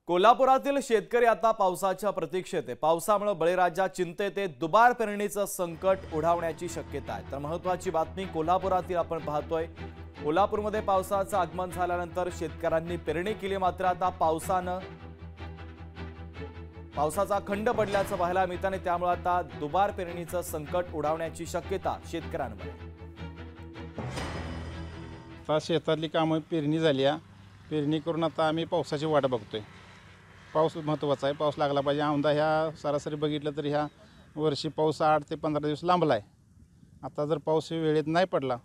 कोल्हापुरातील शेतकरी आता पावसाच्या प्रतीक्षेत आहे। पावसामुळे बळीराजा चिंतेत आहे। दुबार पेरणीचं संकट ओढावण्याची शक्यता आहे। तर महत्त्वाची बातमी कोल्हापुरातील आपण पाहतोय। कोल्हापूरमध्ये पावसाचं आगमन झाल्यानंतर शेतकऱ्यांनी पेरणी केली, मात्र आता पावसाचा खंड पडल्याचं पाहायला मिळतं आणि त्यामुळे आता दुबार पेरणीचं संकट ओढावण्याची शक्यता शेतकऱ्यांमध्ये। आता शेतातली कामं पेरणी झाली आहे। पेरणी करून आता आम्ही पावसाची वाट बघतोय। पाऊस महत्त्वाचा आहे, पाऊस लागला पाहिजे। औंधा ह्या सरासरी बघितलं तर ह्या वर्षी पाऊस 8 ते 15 दिवस लांबला आहे। आता जर पाऊस वेळेत नाही पडला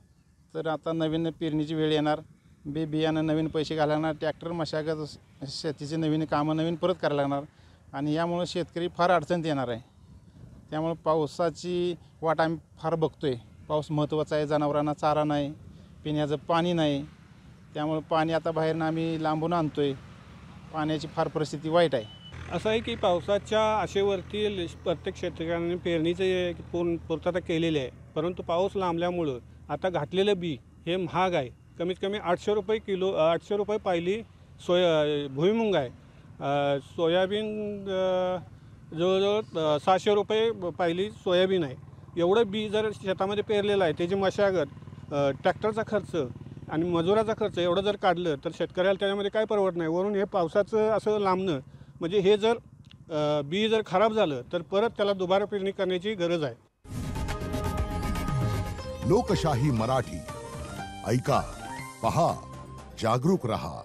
तर आता नवीन पेरणीची वेळ येणार, बियाणं नवीन पैसे घालणार, ट्रॅक्टर मशागत शेतीची नवीन कामं नवीन परत करायला लागणार आणि यामुळे शेतकरी फार अडचणीत येणार आहे। त्यामुळे पावसाची वाट आम्ही फार बघतोय। पाऊस महत्त्वाचा आहे, जनावरांना चारा नाही, पिण्याचं पाणी नाही, त्यामुळे पाणी आता बाहेरनं आम्ही लांबून आणतोय। पाण्याची फार परिस्थिती वाईट आहे। असं आहे की पावसाच्या आशेवरती प्रत्येक शेतकऱ्यांनी पेरणीचे पूर्तता केलेली आहे, परंतु पाऊस लांबल्यामुळं आता घातलेलं बी हे महाग आहे। कमीत कमी 800 रुपये किलो, 800 रुपये पायली भुईमुंग आहे। सोयाबीन जवळजवळ 600 रुपये पायली सोयाबीन आहे। एवढं बी जर शेतामध्ये पेरलेलं आहे, त्याची मशागत, ट्रॅक्टरचा खर्च आणि मजुराचा खर्च एवढं जर काढलं तर शेतकऱ्याला त्याच्यामध्ये काय परवडत नाही। वरून हे पावसाचं असं लांबणं म्हणजे हे जर बी जर खराब झालं तर परत त्याला दुबारा पेरणी करण्याची गरज आहे। लोकशाही मराठी ऐका, पहा, जागरूक रहा।